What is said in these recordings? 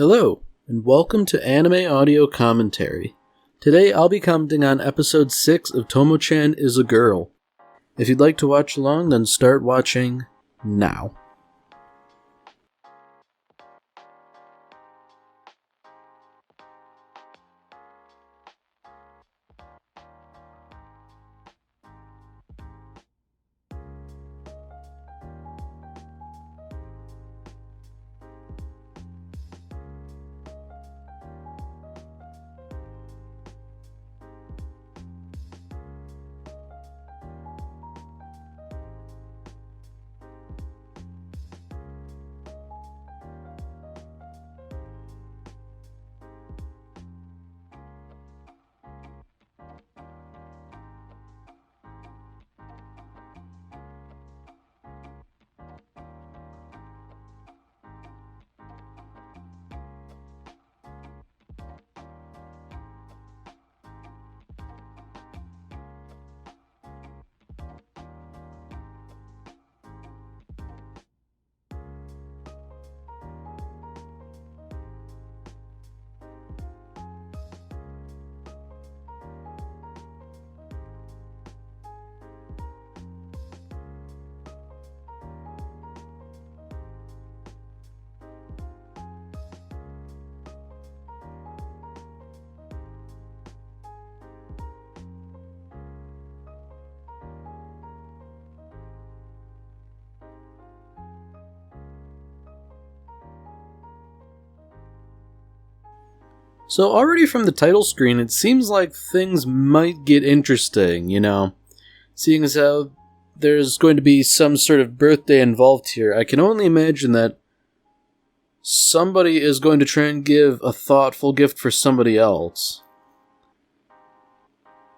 Hello, and welcome to Anime Audio Commentary. Today I'll be commenting on episode 6 of Tomo-Chan is a Girl. If you'd like to watch along, then start watching now. So already from the title screen, it seems like things might get interesting, seeing as how there's going to be some sort of birthday involved here. I can only imagine that somebody is going to try and give a thoughtful gift for somebody else.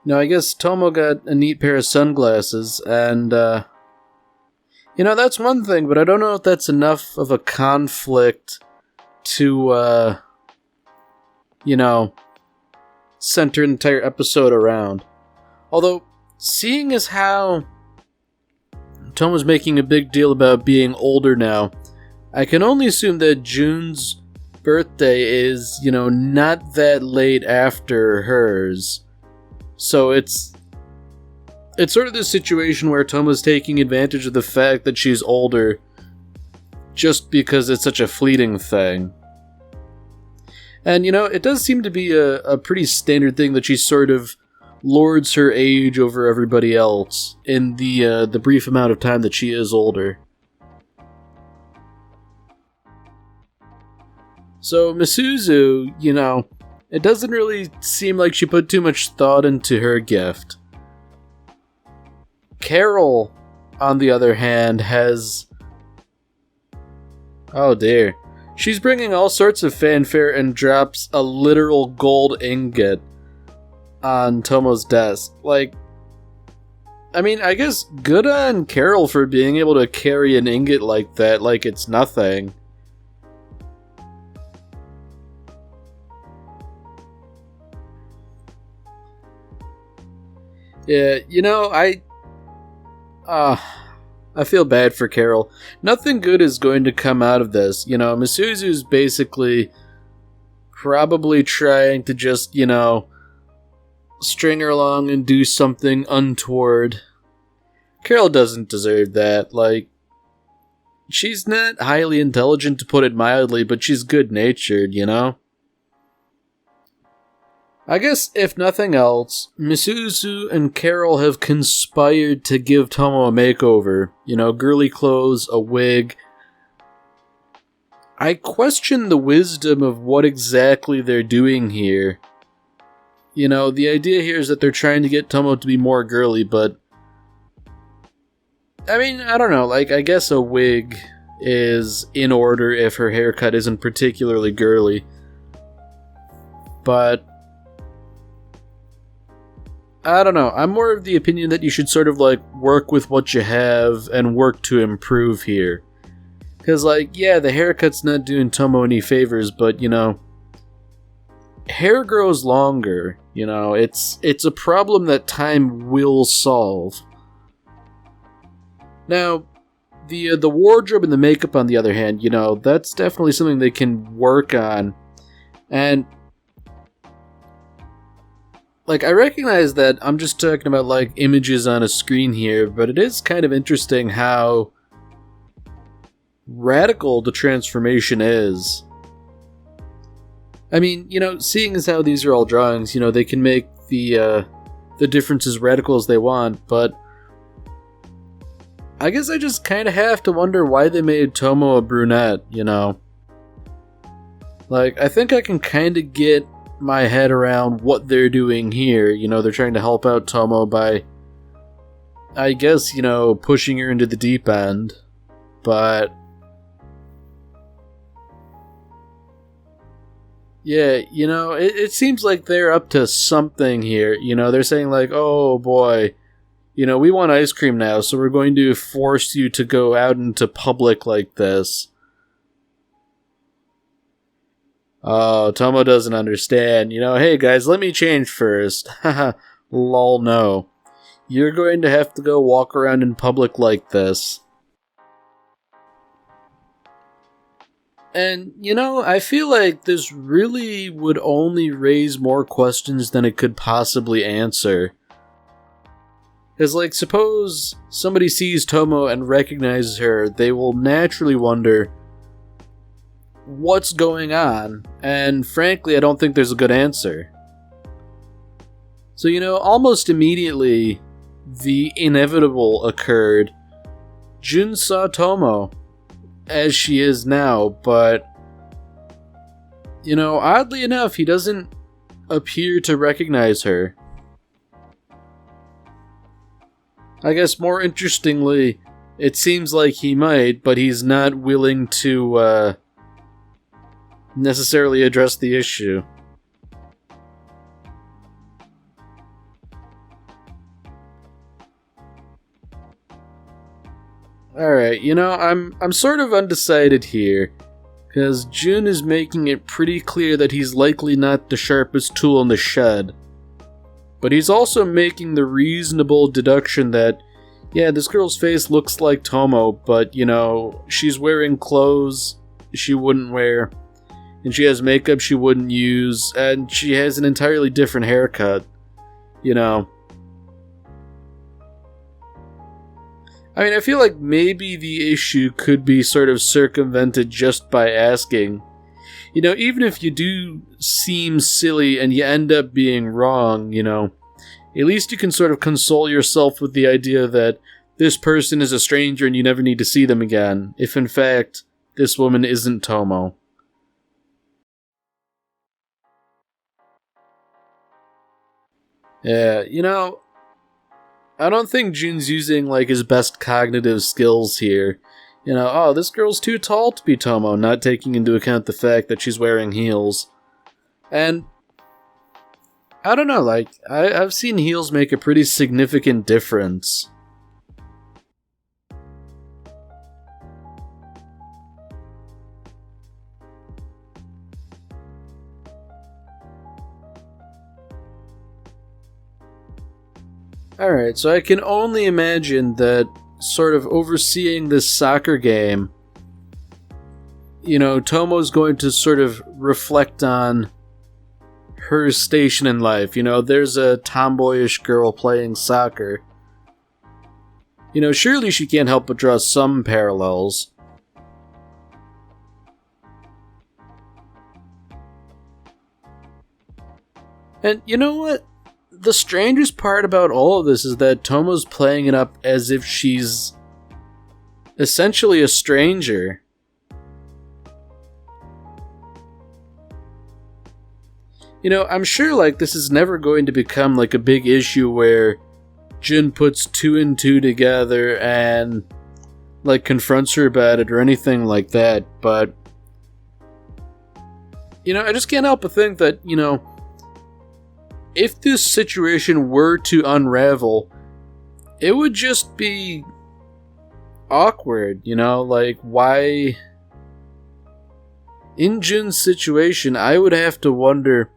Now, I guess Tomo got a neat pair of sunglasses, and, that's one thing, but I don't know if that's enough of a conflict to, center an entire episode around. Although, seeing as how Tomo's making a big deal about being older now, I can only assume that June's birthday is, not that late after hers. So it's sort of this situation where Tomo's taking advantage of the fact that she's older just because it's such a fleeting thing. And, it does seem to be a pretty standard thing that she sort of lords her age over everybody else in the brief amount of time that she is older. So, Misuzu, it doesn't really seem like she put too much thought into her gift. Carol, on the other hand, has... Oh dear. She's bringing all sorts of fanfare and drops a literal gold ingot on Tomo's desk. I guess good on Carol for being able to carry an ingot like that like it's nothing. Yeah, I feel bad for Carol. Nothing good is going to come out of this. Misuzu's basically probably trying to just, string her along and do something untoward. Carol doesn't deserve that. She's not highly intelligent, to put it mildly, but she's good-natured, I guess, if nothing else, Misuzu and Carol have conspired to give Tomo a makeover. Girly clothes, a wig. I question the wisdom of what exactly they're doing here. The idea here is that they're trying to get Tomo to be more girly, but... I don't know, I guess a wig is in order if her haircut isn't particularly girly. But... I don't know. I'm more of the opinion that you should sort of, work with what you have and work to improve here. Because, the haircut's not doing Tomo any favors, but, hair grows longer. It's a problem that time will solve. Now, The wardrobe and the makeup, on the other hand, that's definitely something they can work on. And I recognize that I'm just talking about, images on a screen here, but it is kind of interesting how radical the transformation is. I mean, seeing as how these are all drawings, they can make the difference as radical as they want, but I guess I just kind of have to wonder why they made Tomo a brunette, I think I can kind of get my head around what they're doing here. They're trying to help out Tomo by, I guess, pushing her into the deep end. But yeah, it seems like they're up to something here. They're saying oh boy, we want ice cream now, so we're going to force you to go out into public like this. Oh, Tomo doesn't understand. Hey guys, let me change first. Haha, lol, no. You're going to have to go walk around in public like this. And, I feel like this really would only raise more questions than it could possibly answer. Because, suppose somebody sees Tomo and recognizes her, they will naturally wonder what's going on, and frankly, I don't think there's a good answer. So, almost immediately, the inevitable occurred. Jun saw Tomo as she is now, but, oddly enough, he doesn't appear to recognize her. I guess more interestingly, it seems like he might, but he's not willing to, necessarily address the issue. Alright, I'm sort of undecided here, because Jun is making it pretty clear that he's likely not the sharpest tool in the shed. But he's also making the reasonable deduction that, yeah, this girl's face looks like Tomo, but, she's wearing clothes she wouldn't wear, and she has makeup she wouldn't use, and she has an entirely different haircut, I mean, I feel like maybe the issue could be sort of circumvented just by asking. Even if you do seem silly and you end up being wrong, at least you can sort of console yourself with the idea that this person is a stranger and you never need to see them again, if in fact, this woman isn't Tomo. Yeah, I don't think Jun's using, his best cognitive skills here. Oh, this girl's too tall to be Tomo, not taking into account the fact that she's wearing heels. And I don't know, I've seen heels make a pretty significant difference. Alright, so I can only imagine that sort of overseeing this soccer game, Tomo's going to sort of reflect on her station in life. There's a tomboyish girl playing soccer. Surely she can't help but draw some parallels. And you know what? The strangest part about all of this is that Tomo's playing it up as if she's essentially a stranger. I'm sure this is never going to become a big issue where Jun puts two and two together and confronts her about it or anything like that, but I just can't help but think that, if this situation were to unravel, it would just be awkward, why... In Jun's situation, I would have to wonder,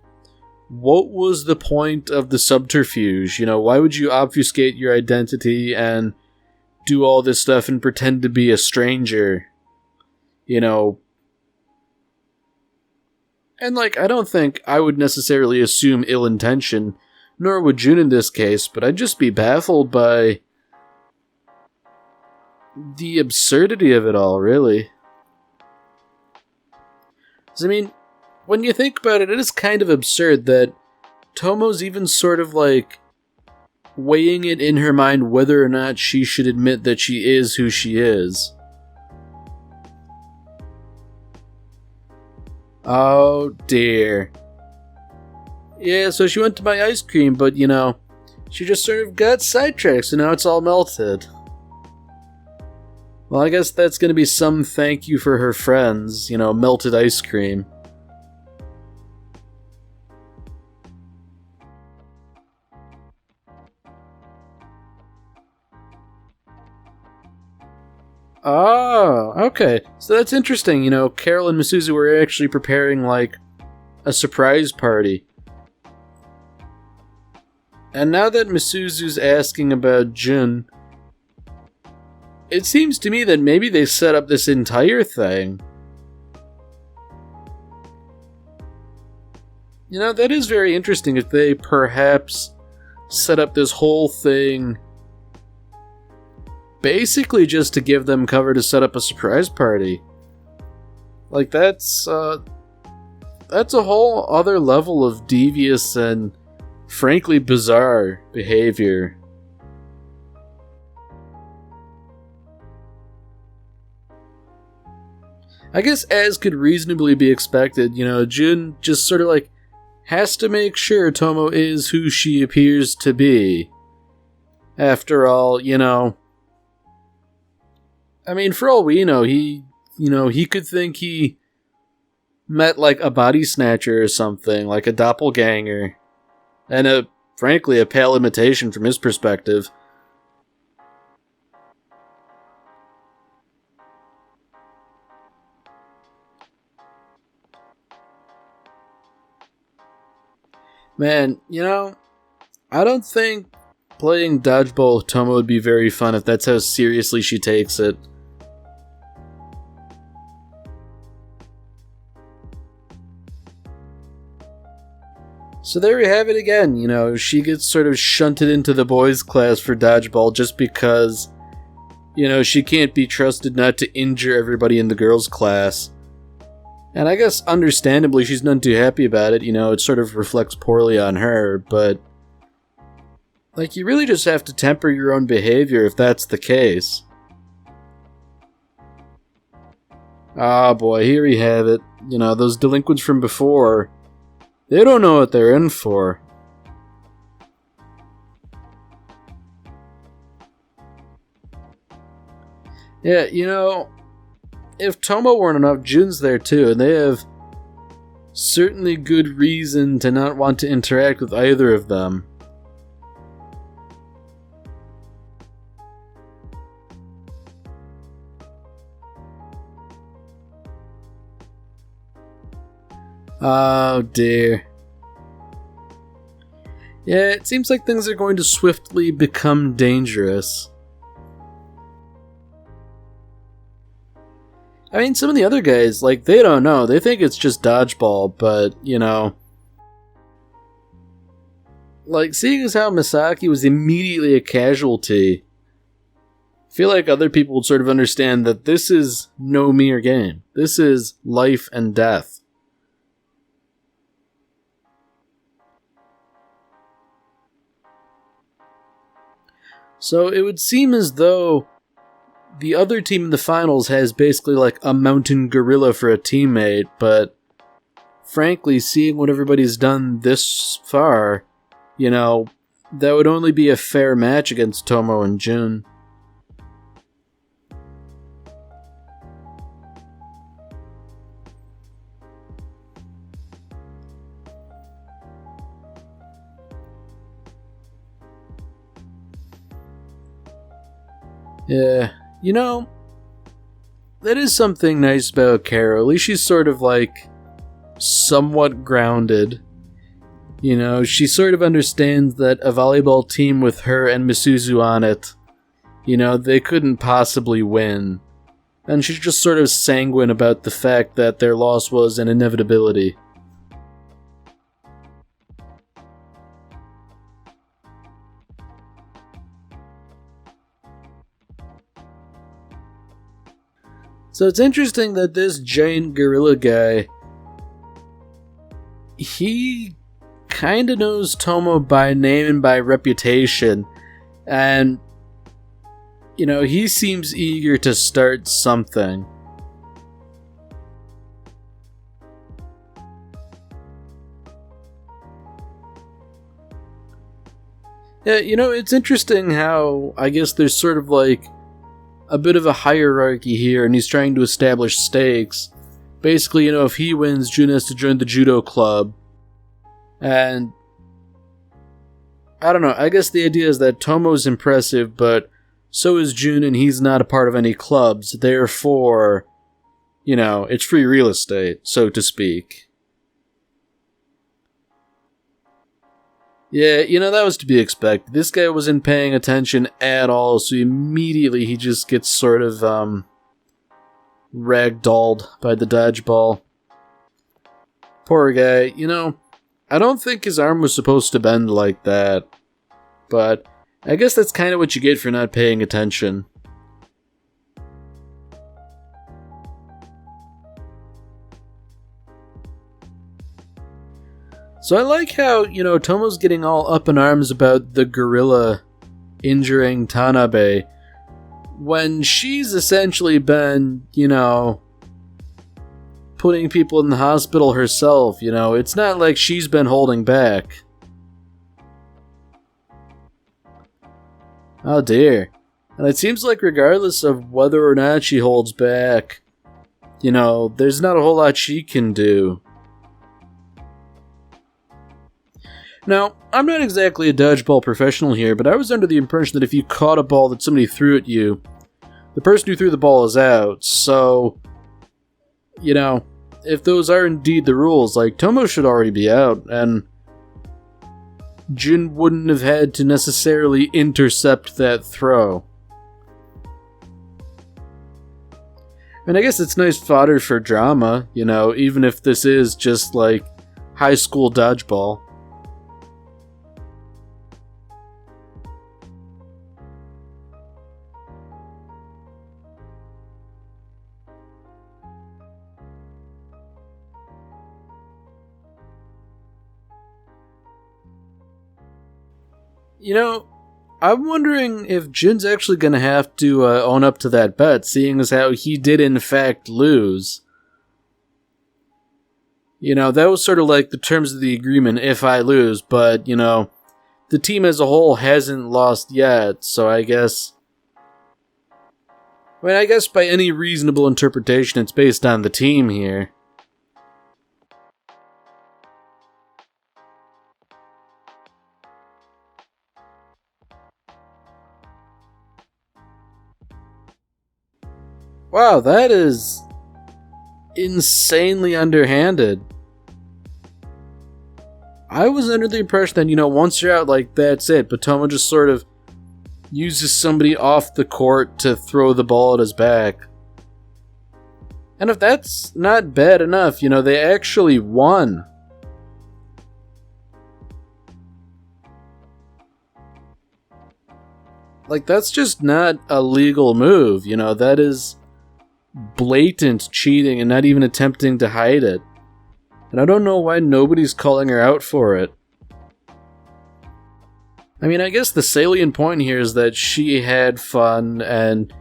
what was the point of the subterfuge? Why would you obfuscate your identity and do all this stuff and pretend to be a stranger, you know. And, like, I don't think I would necessarily assume ill intention, nor would Jun in this case, but I'd just be baffled by the absurdity of it all, really. 'Cause, I mean, when you think about it, it is kind of absurd that Tomo's even sort of, like, weighing it in her mind whether or not she should admit that she is who she is. Oh dear. Yeah, so she went to buy ice cream, but, you know, she just sort of got sidetracked, so now it's all melted. Well, I guess that's gonna be some thank you for her friends, you know, melted ice cream. Oh, okay. So that's interesting. You know, Carol and Misuzu were actually preparing, like, a surprise party. And now that Misuzu's asking about Jun, it seems to me that maybe they set up this entire thing. You know, that is very interesting if they perhaps set up this whole thing basically just to give them cover to set up a surprise party. Like, that's a whole other level of devious and frankly bizarre behavior. I guess as could reasonably be expected, you know, Jun just sort of like has to make sure Tomo is who she appears to be. After all, you know, I mean, for all we know, he could think he met, like, a body snatcher or something, like a doppelganger. And frankly, a pale imitation from his perspective. Man, you know, I don't think playing dodgeball with Tomo would be very fun if that's how seriously she takes it. So there we have it again, you know, she gets sort of shunted into the boys' class for dodgeball just because, you know, she can't be trusted not to injure everybody in the girls' class. And I guess understandably she's none too happy about it, you know, it sort of reflects poorly on her, but, like, you really just have to temper your own behavior if that's the case. Ah, boy, here we have it. You know, those delinquents from before, they don't know what they're in for. Yeah, you know, if Tomo weren't enough, Jun's there too, and they have certainly good reason to not want to interact with either of them. Oh dear. Yeah, it seems like things are going to swiftly become dangerous. I mean, some of the other guys, like, they don't know. They think it's just dodgeball, but, you know, like, seeing as how Misaki was immediately a casualty, I feel like other people would sort of understand that this is no mere game. This is life and death. So it would seem as though the other team in the finals has basically like a mountain gorilla for a teammate, but frankly, seeing what everybody's done this far, you know, that would only be a fair match against Tomo and Jun. Yeah, you know, that is something nice about Carol. At least she's sort of like somewhat grounded. You know, she sort of understands that a volleyball team with her and Misuzu on it They couldn't possibly win. And she's just sort of sanguine about the fact that their loss was an inevitability. So it's interesting that this giant gorilla guy, he kind of knows Tomo by name and by reputation, and he seems eager to start something. Yeah, it's interesting how I guess there's sort of like a bit of a hierarchy here, and he's trying to establish stakes. Basically, if he wins, Jun has to join the judo club. And I don't know, I guess the idea is that Tomo's impressive, but so is Jun, and he's not a part of any clubs. Therefore, it's free real estate, so to speak. Yeah, that was to be expected. This guy wasn't paying attention at all, so immediately he just gets sort of, ragdolled by the dodgeball. Poor guy. I don't think his arm was supposed to bend like that, but I guess that's kind of what you get for not paying attention. So I like how, Tomo's getting all up in arms about the gorilla injuring Tanabe, when she's essentially been, putting people in the hospital herself. It's not like she's been holding back. Oh dear. And it seems like regardless of whether or not she holds back, there's not a whole lot she can do. Now, I'm not exactly a dodgeball professional here, but I was under the impression that if you caught a ball that somebody threw at you, the person who threw the ball is out. So, if those are indeed the rules, Tomo should already be out, and Jun wouldn't have had to necessarily intercept that throw. And I guess it's nice fodder for drama, even if this is just high school dodgeball. I'm wondering if Jun's actually going to have to own up to that bet, seeing as how he did in fact lose. That was sort of like the terms of the agreement, if I lose, but, the team as a whole hasn't lost yet, so I guess by any reasonable interpretation, it's based on the team here. Wow, that is insanely underhanded. I was under the impression that, once you're out, that's it. But Tomo just sort of uses somebody off the court to throw the ball at his back. And if that's not bad enough, they actually won. That's just not a legal move, that is blatant cheating and not even attempting to hide it. And I don't know why nobody's calling her out for it. I guess the salient point here is that she had fun and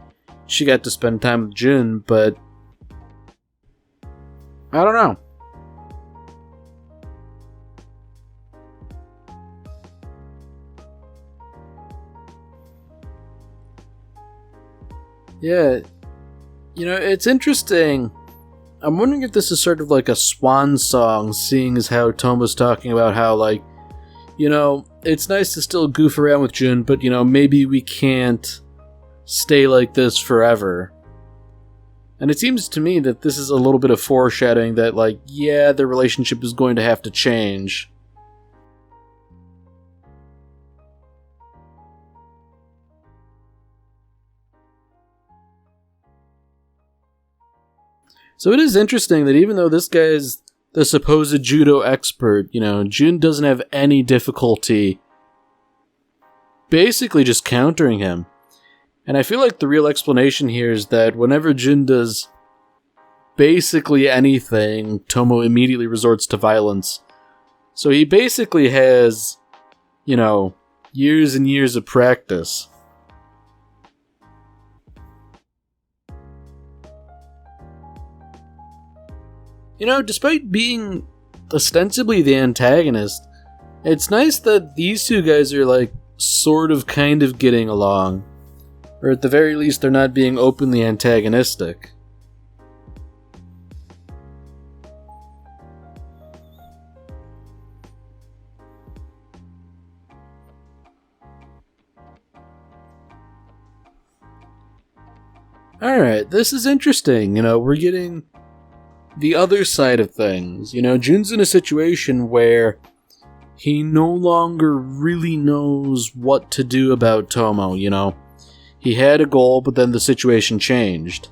she got to spend time with Jun, but I don't know. Yeah, it's interesting. I'm wondering if this is sort of like a swan song, seeing as how Tomo's talking about how, it's nice to still goof around with Jun, but, maybe we can't stay like this forever. And it seems to me that this is a little bit of foreshadowing that, the relationship is going to have to change. So it is interesting that even though this guy is the supposed judo expert, Jun doesn't have any difficulty basically just countering him. And I feel like the real explanation here is that whenever Jun does basically anything, Tomo immediately resorts to violence. So he basically has, years and years of practice. Despite being ostensibly the antagonist, it's nice that these two guys are sort of kind of getting along. Or at the very least, they're not being openly antagonistic. Alright, this is interesting. We're getting the other side of things. Jun's in a situation where he no longer really knows what to do about Tomo, He had a goal, but then the situation changed.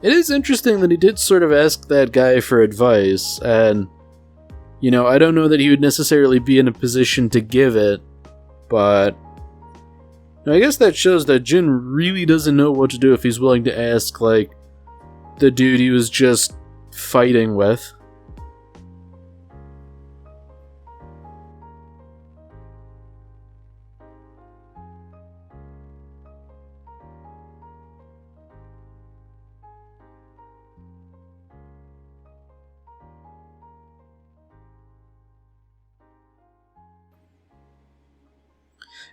It is interesting that he did sort of ask that guy for advice, and I don't know that he would necessarily be in a position to give it, but I guess that shows that Jun really doesn't know what to do if he's willing to ask, the dude he was just fighting with.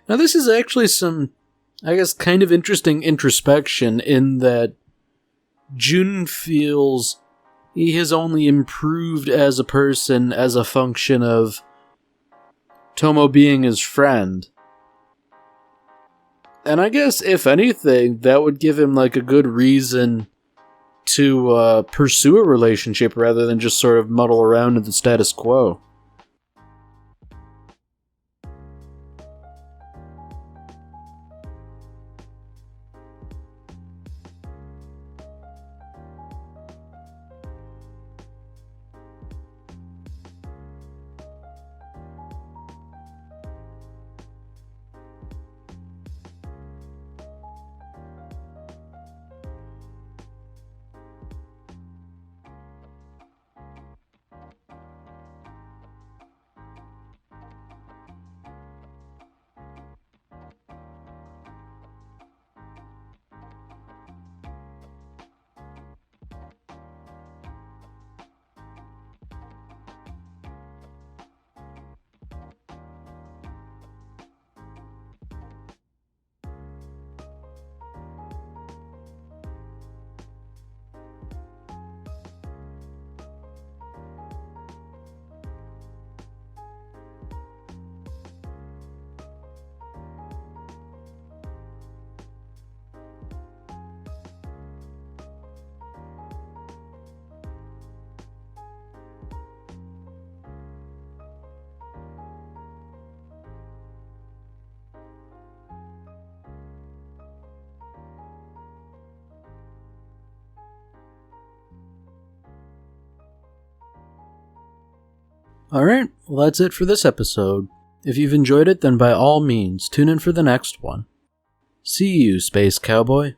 Now this is actually some, kind of interesting introspection in that Jun feels he has only improved as a person as a function of Tomo being his friend. And I guess, if anything, that would give him a good reason to pursue a relationship rather than just sort of muddle around in the status quo. Alright, well that's it for this episode. If you've enjoyed it, then by all means, tune in for the next one. See you, Space Cowboy.